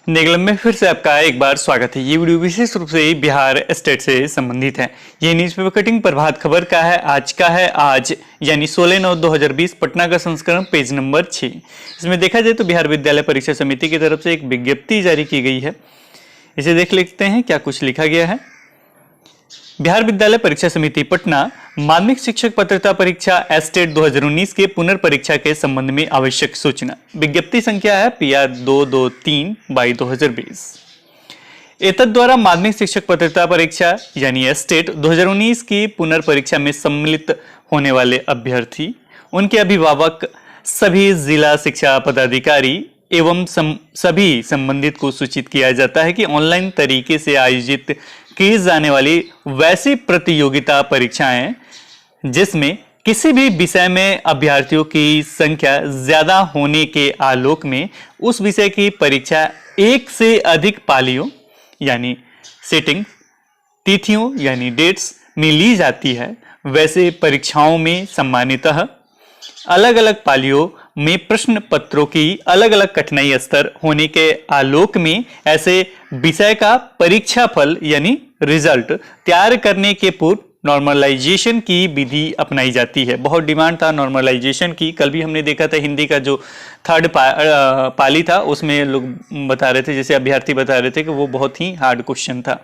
निगलम में फिर से आपका एक बार स्वागत है। ये वीडियो विशेष रूप से बिहार स्टेट से संबंधित है। ये न्यूज़पेपर कटिंग प्रभात खबर का है। आज यानी 16/9/2020 पटना का संस्करण पेज नंबर 6। इसमें देखा जाए तो बिहार विद्यालय परीक्षा समिति की तरफ से एक विज्ञप्ति जारी की गई है। इसे देख लेते हैं क्या कुछ लिखा गया है। बिहार विद्यालय परीक्षा समिति पटना माध्यमिक शिक्षक पात्रता परीक्षा एस्टेट 2019 के पुनर्परीक्षा के संबंध में आवश्यक सूचना। विज्ञप्ति संख्या है PR 223/2020। एतद द्वारा माध्यमिक शिक्षक पात्रता परीक्षा यानी एस्टेट 2019 की पुनर्परीक्षा में सम्मिलित होने वाले अभ्यर्थी, उनके अभिभावक, सभी जिला शिक्षा पदाधिकारी एवं सभी संबंधित को सूचित किया जाता है कि ऑनलाइन तरीके से आयोजित की जाने वाली वैसी प्रतियोगिता परीक्षाएं जिसमें किसी भी विषय में अभ्यर्थियों की संख्या ज्यादा होने के आलोक में उस विषय की परीक्षा एक से अधिक पालियों यानी सिटिंग तिथियों यानी डेट्स में ली जाती है, वैसे परीक्षाओं में सामान्यतः अलग अलग पालियों में प्रश्न पत्रों की अलग अलग कठिनाई स्तर होने के आलोक में ऐसे विषय का परीक्षा फल यानी रिजल्ट तैयार करने के पूर्व नॉर्मलाइजेशन की विधि अपनाई जाती है। बहुत डिमांड था नॉर्मलाइजेशन की। कल भी हमने देखा था हिंदी का जो थर्ड पाली था उसमें लोग बता रहे थे, जैसे अभ्यर्थी बता रहे थे कि वो बहुत ही हार्ड क्वेश्चन था,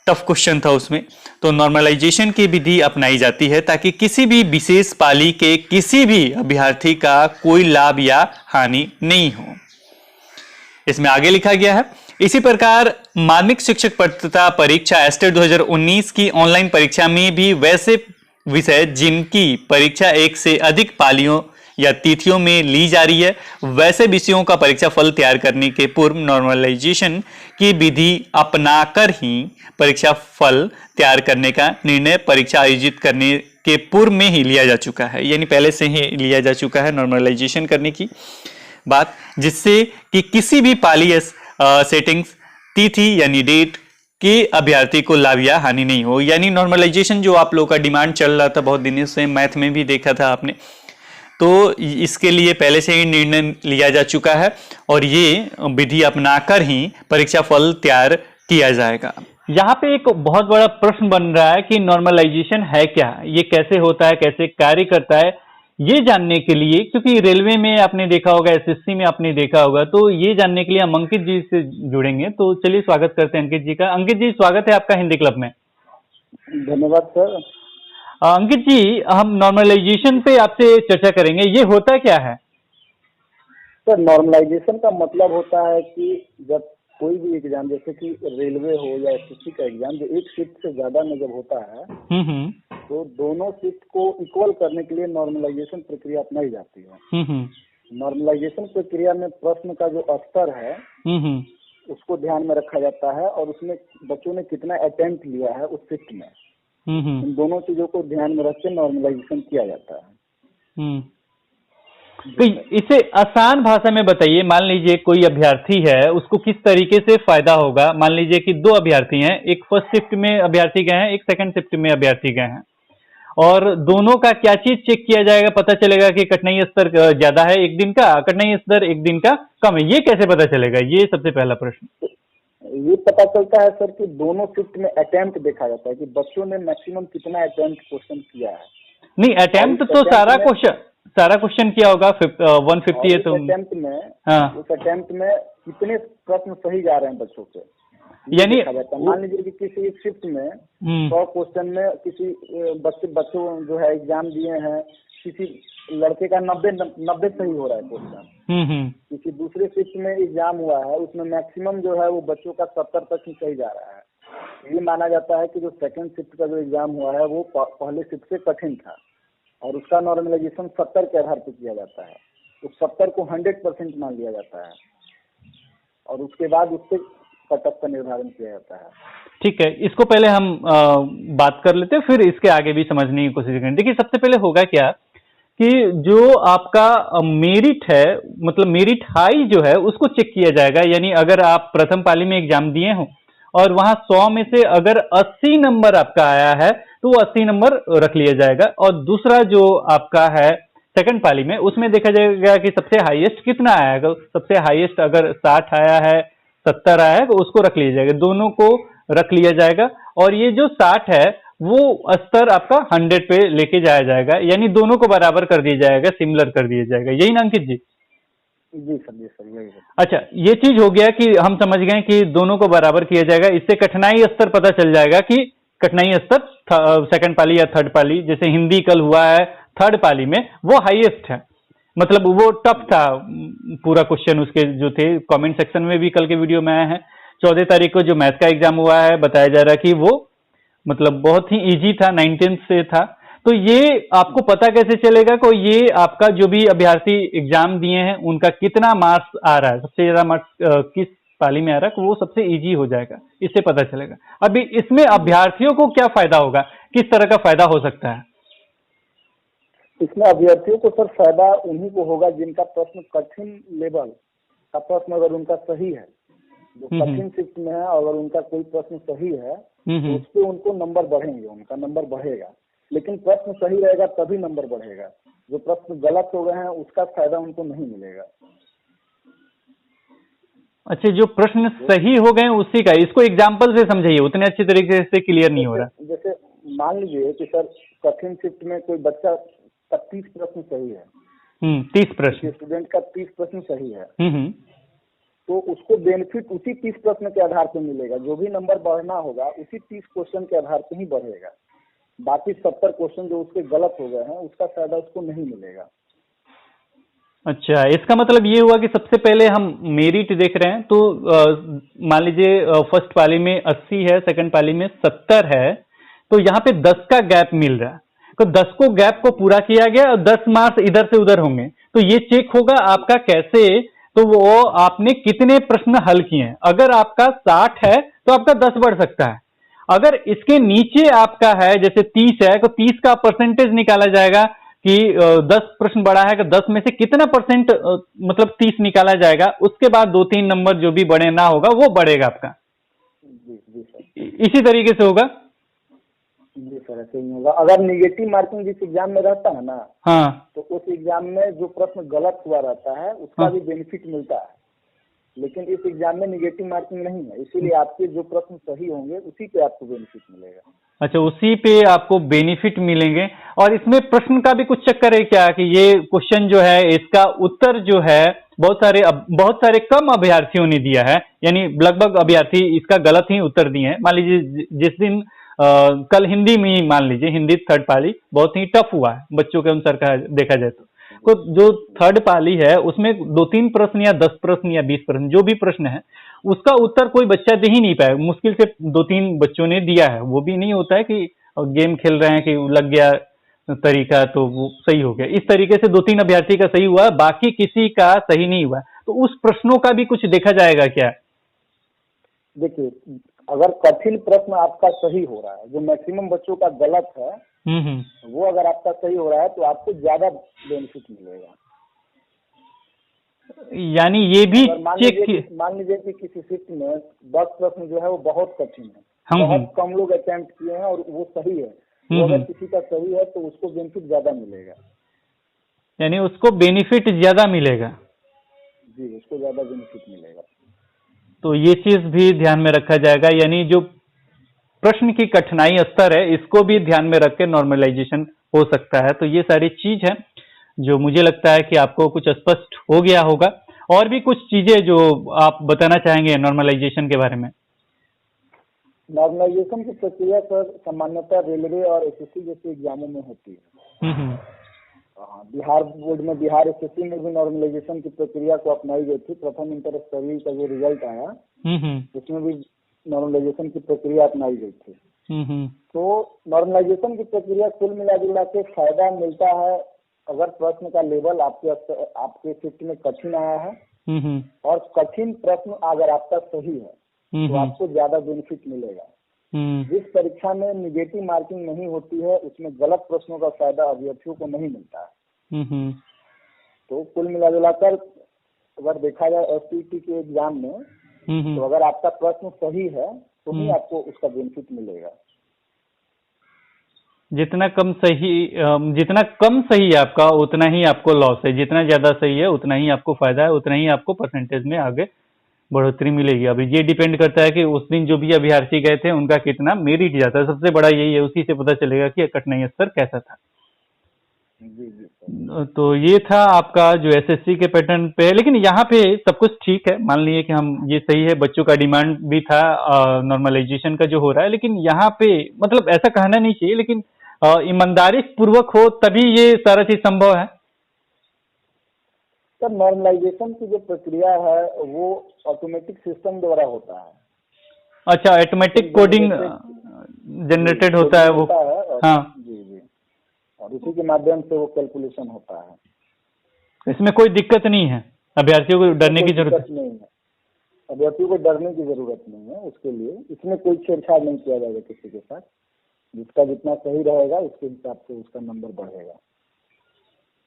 टफ क्वेश्चन था उसमें। तो नॉर्मलाइजेशन की विधि अपनाई जाती है ताकि किसी भी विशेष पाली के किसी भी अभ्यर्थी का कोई लाभ या हानि नहीं हो। इसमें आगे लिखा गया है, इसी प्रकार माध्यमिक शिक्षक पात्रता परीक्षा एस्टेट 2019 की ऑनलाइन परीक्षा में भी वैसे विषय जिनकी परीक्षा एक से अधिक पालियों या तिथियों में ली जा रही है, वैसे विषयों का परीक्षा फल तैयार करने के पूर्व नॉर्मलाइजेशन की विधि अपनाकर ही परीक्षा फल तैयार करने का निर्णय परीक्षा आयोजित करने के पूर्व में ही लिया जा चुका है। यानी पहले से ही लिया जा चुका है नॉर्मलाइजेशन करने की बात, जिससे कि किसी भी पाली सेटिंग्स तिथि यानी डेट के अभ्यर्थी को लाभ या हानि नहीं हो। यानी नॉर्मलाइजेशन जो आप लोगों का डिमांड चल रहा था बहुत दिनों से, मैथ में भी देखा था आपने, तो इसके लिए पहले से ही निर्णय लिया जा चुका है और ये विधि अपनाकर ही परीक्षा फल तैयार किया जाएगा। यहाँ पे एक बहुत बड़ा प्रश्न बन रहा है कि नॉर्मलाइजेशन है क्या, ये कैसे होता है, कैसे कार्य करता है, ये जानने के लिए, क्योंकि रेलवे में आपने देखा होगा, SSC में आपने देखा होगा, तो ये जानने के लिए हम अंकित जी से जुड़ेंगे। तो चलिए स्वागत करते हैं अंकित जी का। अंकित जी स्वागत है आपका हिंदी क्लब में। धन्यवाद सर। अंकित जी, हम नॉर्मलाइजेशन पे आपसे चर्चा करेंगे, ये होता क्या है? सर नॉर्मलाइजेशन का मतलब होता है कि जब कोई भी एग्जाम, जैसे कि रेलवे हो या SSC का एग्जाम, जो एक शिफ्ट से ज्यादा में जब होता है तो दोनों शिफ्ट को इक्वल करने के लिए नॉर्मलाइजेशन प्रक्रिया अपनाई जाती है। नॉर्मलाइजेशन प्रक्रिया में प्रश्न का जो स्तर है उसको ध्यान में रखा जाता है और उसमें बच्चों ने कितना अटेम्प्ट लिया है उस शिफ्ट में, इन दोनों चीजों को ध्यान में रख के नॉर्मलाइजेशन किया जाता है। तो इसे आसान भाषा में बताइए। मान लीजिए कोई अभ्यर्थी है, उसको किस तरीके से फायदा होगा। मान लीजिए कि दो अभ्यर्थी हैं, एक फर्स्ट शिफ्ट में अभ्यर्थी गए हैं, एक सेकंड शिफ्ट में अभ्यर्थी गए हैं, और दोनों का क्या चीज चेक किया जाएगा? पता चलेगा कि कठिनाई स्तर ज्यादा है एक दिन का, कठिनाई स्तर एक दिन का कम है, ये कैसे पता चलेगा? ये सबसे पहला प्रश्न। ये पता चलता है सर कि दोनों शिफ्ट में अटेम्प्ट देखा जाता है कि बच्चों ने मैक्सिमम कितना अटेम्प्ट क्वेश्चन किया है। नहीं, अटेम्प्ट तो सारा क्वेश्चन किया होगा, 150 है तो अटेम्प्ट में, उस अटेम्प्ट में कितने प्रश्न सही जा रहे हैं बच्चों के, यानी मान लीजिए कि किसी एक शिफ्ट में 100 क्वेश्चन में किसी बच्चों जो है एग्जाम दिए हैं, किसी लड़के का 90 सही हो रहा है क्वेश्चन, किसी दूसरे शिफ्ट में एग्जाम हुआ है उसमें मैक्सिमम जो है वो बच्चों का 70 तक ही सही जा रहा है। ये माना जाता है कि जो सेकंड शिफ्ट का जो एग्जाम हुआ है वो पहले शिफ्ट से कठिन था और उसका नॉर्मलाइजेशन 70 के आधार पर किया जाता है। तो 70 को 100% मान लिया जाता है और उसके बाद उससे कटअप का निर्धारण किया जाता है। ठीक है, इसको पहले हम बात कर लेते हैं, फिर इसके आगे भी समझने की कोशिश करें। देखिए सबसे पहले होगा क्या कि जो आपका मेरिट है, मतलब मेरिट हाई जो है उसको चेक किया जाएगा। यानी अगर आप प्रथम पाली में एग्जाम दिए हो और वहां 100 में से अगर 80 नंबर आपका आया है तो वो 80 नंबर रख लिया जाएगा। और दूसरा जो आपका है सेकंड पाली में, उसमें देखा जाएगा कि सबसे हाईएस्ट कितना आया है। सबसे हाईएस्ट अगर 60 आया है, 70 आया है, तो उसको रख लिया जाएगा, दोनों को रख लिया जाएगा। और ये जो 60 है वो स्तर आपका 100 पे लेके जाया जाएगा, यानी दोनों को बराबर कर दिया जाएगा, सिमिलर कर दिया जाएगा। यही ना अंकित जी? जी सर, जी सर, यही है। अच्छा, ये चीज हो गया कि हम समझ गए कि दोनों को बराबर किया जाएगा। इससे कठिनाई स्तर पता चल जाएगा कि कठिनाई स्तर सेकंड पाली या थर्ड पाली, जैसे हिंदी कल हुआ है थर्ड पाली में, वो हाईएस्ट है, मतलब वो टफ था। पूरा क्वेश्चन उसके जो थे कमेंट सेक्शन में भी कल के वीडियो में आए हैं। 14 तारीख को जो मैथ्स का एग्जाम हुआ है, बताया जा रहा है कि वो मतलब बहुत ही इजी था, 19 से था। तो ये आपको पता कैसे चलेगा कि ये आपका जो भी अभ्यर्थी एग्जाम दिए हैं उनका कितना मार्क्स आ रहा है, सबसे ज्यादा मार्क्स किस पाली में आ रहा है, वो सबसे इजी हो जाएगा, इससे पता चलेगा। अभी इसमें अभ्यर्थियों को क्या फायदा होगा, किस तरह का फायदा हो सकता है? इसमें अभ्यर्थियों को सर फायदा उन्हीं को होगा जिनका प्रश्न कठिन लेवल का प्रश्न अगर उनका सही है, जो कठिन शिफ्ट में है, अगर उनका कोई प्रश्न सही है तो उस पर उनको नंबर बढ़ेंगे, उनका नंबर बढ़ेगा। लेकिन प्रश्न सही रहेगा तभी नंबर बढ़ेगा, जो प्रश्न गलत हो गए हैं उसका फायदा उनको नहीं मिलेगा। अच्छा, जो प्रश्न सही हो गए उसी का, इसको एग्जाम्पल से समझाइए, उतने अच्छे तरीके से क्लियर नहीं हो रहा। जैसे मान लीजिए कि सर कठिन शिफ्ट में कोई बच्चा का 30 प्रश्न सही है, 30 प्रश्न, स्टूडेंट का 30 प्रश्न सही है, तो उसको बेनिफिट उसी 30 प्रश्न के आधार पर मिलेगा। जो भी नंबर बढ़ना होगा उसी 30 क्वेश्चन के आधार पर ही बढ़ेगा। बाकी 70 क्वेश्चन जो उसके गलत हो गए हैं उसका फायदा उसको नहीं मिलेगा। अच्छा, इसका मतलब ये हुआ कि सबसे पहले हम मेरिट देख रहे हैं, तो मान लीजिए फर्स्ट पाली में 80 है, सेकंड पाली में 70 है, तो यहाँ पे 10 का गैप मिल रहा है, तो 10 को गैप को पूरा किया गया और 10 मार्क्स इधर से उधर होंगे। तो ये चेक होगा आपका कैसे, तो वो आपने कितने प्रश्न हल किए हैं। अगर आपका 60 है तो आपका 10 बढ़ सकता है। अगर इसके नीचे आपका है जैसे 30 है, तो 30 का परसेंटेज निकाला जाएगा कि 10 प्रश्न बढ़ा है, कि 10 में से कितना परसेंट मतलब 30 निकाला जाएगा। उसके बाद 2-3 नंबर जो भी बढ़े ना होगा वो बढ़ेगा आपका। जी सर, इसी तरीके से होगा। जी सर, ऐसे ही होगा। अगर निगेटिव मार्किंग जिस एग्जाम में रहता है ना, हाँ, तो उस एग्जाम में जो प्रश्न गलत हुआ रहता है उसका भी बेनिफिट मिलता है। लेकिन इस एग्जाम में निगेटिव मार्किंग नहीं है, इसीलिए आपके जो प्रश्न सही होंगे उसी पे आपको बेनिफिट मिलेगा। अच्छा, उसी पे आपको बेनिफिट मिलेंगे। और इसमें प्रश्न का भी कुछ चक्कर है क्या कि ये क्वेश्चन जो है इसका उत्तर जो है बहुत सारे कम अभ्यर्थियों ने दिया है, यानी लगभग अभ्यर्थी इसका गलत ही उत्तर दिए हैं। मान लीजिए जिस दिन कल हिंदी में ही मान लीजिए, हिंदी थर्ड पाली बहुत ही टफ हुआ है बच्चों के अनुसार का देखा जाए तो जो थर्ड पाली है उसमें 2-3 प्रश्न या 10 प्रश्न या 20 प्रश्न जो भी प्रश्न है उसका उत्तर कोई बच्चा दे ही नहीं पाया। मुश्किल से 2-3 बच्चों ने दिया है। वो भी नहीं होता है कि गेम खेल रहे हैं कि लग गया तरीका तो वो सही हो गया। इस तरीके से 2-3 अभ्यर्थी का सही हुआ, बाकी किसी का सही नहीं हुआ। तो उस प्रश्नों का भी कुछ देखा जाएगा क्या? देखिए, अगर कठिन प्रश्न आपका सही हो रहा है, जो मैक्सिमम बच्चों का गलत है, वो अगर आपका सही हो रहा है तो आपको ज्यादा बेनिफिट मिलेगा। यानी ये भी मान लीजिए कि किसी शिफ्ट में 10 प्रश्न जो है वो बहुत कठिन है, बहुत कम लोग अटेम्प्ट किए हैं और वो सही है, तो अगर किसी का सही है तो उसको बेनिफिट ज्यादा मिलेगा। यानी उसको बेनिफिट ज्यादा मिलेगा। जी, उसको ज्यादा बेनिफिट मिलेगा। तो ये चीज भी ध्यान में रखा जाएगा, यानी जो प्रश्न की कठिनाई स्तर है इसको भी ध्यान में रख के नॉर्मलाइजेशन हो सकता है। तो ये सारी चीज है जो मुझे लगता है कि आपको कुछ स्पष्ट हो गया होगा। और भी कुछ चीजें जो आप बताना चाहेंगे नॉर्मलाइजेशन के बारे में? नॉर्मलाइजेशन की प्रक्रिया सर सामान्यतः रेलवे और एसएससी जैसे एग्जामों में होती है। बिहार बोर्ड में, बिहार एसएससी में भी नॉर्मलाइजेशन की प्रक्रिया को अपनाई गई थी। प्रथम इंटर स्तरीय का जो रिजल्ट आया उसमें भी नॉर्मलाइजेशन की प्रक्रिया अपनाई गई थी। तो नॉर्मलाइजेशन की प्रक्रिया कुल मिला जुला के फायदा मिलता है अगर प्रश्न का लेवल आपके शिफ्ट में कठिन आया है और कठिन प्रश्न अगर आपका सही है तो आपको ज्यादा बेनिफिट मिलेगा। जिस परीक्षा में निगेटिव मार्किंग नहीं होती है उसमें गलत प्रश्नों का फायदा अभ्यर्थियों को नहीं मिलता है। तो कुल मिलाजुलाकर अगर देखा जाए एसटीईटी के एग्जाम में, तो अगर आपका प्रश्न सही है तो ही आपको उसका बेनिफिट मिलेगा। जितना कम सही है आपका उतना ही आपको लॉस है, जितना ज्यादा सही है उतना ही आपको फायदा है, उतना ही आपको परसेंटेज में आगे बढ़ोतरी मिलेगी। अभी ये डिपेंड करता है कि उस दिन जो भी अभ्यर्थी गए थे उनका कितना मेरिट जाता है, सबसे बड़ा यही है, उसी से पता चलेगा कि कठिनाई स्तर कैसा था। जी जी सर। तो ये था आपका जो एसएससी के पैटर्न पे है, लेकिन यहाँ पे सब कुछ ठीक है, मान लिए कि हम ये सही है, बच्चों का डिमांड भी था नॉर्मलाइजेशन का जो हो रहा है, लेकिन यहाँ पे मतलब ऐसा कहना नहीं चाहिए, लेकिन ईमानदारी पूर्वक हो तभी ये सारा चीज संभव है। सर नॉर्मलाइजेशन की जो प्रक्रिया है वो ऑटोमेटिक सिस्टम द्वारा होता है। अच्छा, ऑटोमेटिक कोडिंग जनरेटेड होता है वो। हाँ जी जी, और उसी के माध्यम से वो कैलकुलेशन होता है। इसमें कोई दिक्कत नहीं है, अभ्यर्थियों को डरने की जरूरत नहीं है, अभ्यर्थियों को डरने की जरूरत नहीं है। उसके लिए इसमें कोई छेड़छाड़ नहीं किया जाएगा किसी के साथ, जिसका जितना सही रहेगा उसके हिसाब से उसका नंबर बढ़ेगा।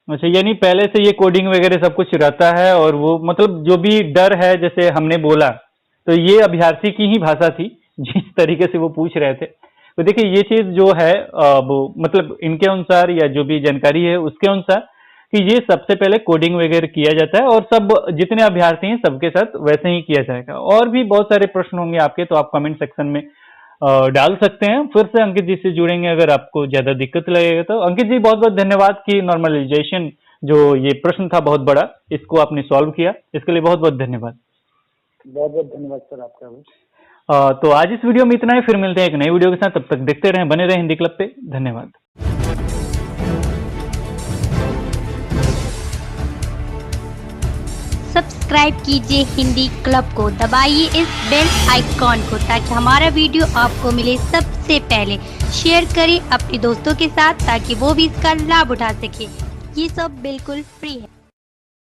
अच्छा, यानी पहले से ये कोडिंग वगैरह सब कुछ रहता है, और वो मतलब जो भी डर है जैसे हमने बोला, तो ये अभ्यर्थी की ही भाषा थी जिस तरीके से वो पूछ रहे थे। तो देखिए ये चीज जो है वो मतलब इनके अनुसार या जो भी जानकारी है उसके अनुसार कि ये सबसे पहले कोडिंग वगैरह किया जाता है, और सब जितने अभ्यर्थी हैं सबके साथ वैसे ही किया जाएगा। और भी बहुत सारे प्रश्न होंगे आपके, तो आप कमेंट सेक्शन में डाल सकते हैं। फिर से अंकित जी से जुड़ेंगे अगर आपको ज्यादा दिक्कत लगेगा तो। अंकित जी बहुत बहुत धन्यवाद कि नॉर्मलाइजेशन जो ये प्रश्न था बहुत बड़ा, इसको आपने सॉल्व किया, इसके लिए बहुत बहुत धन्यवाद। बहुत बहुत धन्यवाद सर आपका भी। तो आज इस वीडियो में इतना ही, फिर मिलते हैं एक नई वीडियो के साथ, तब तक देखते रहें, बने रहें हिंदी क्लब पे। धन्यवाद। सब्सक्राइब कीजिए हिंदी क्लब को, दबाइए इस बेल आइकॉन को ताकि हमारा वीडियो आपको मिले सबसे पहले। शेयर करें अपने दोस्तों के साथ ताकि वो भी इसका लाभ उठा सके। ये सब बिल्कुल फ्री है।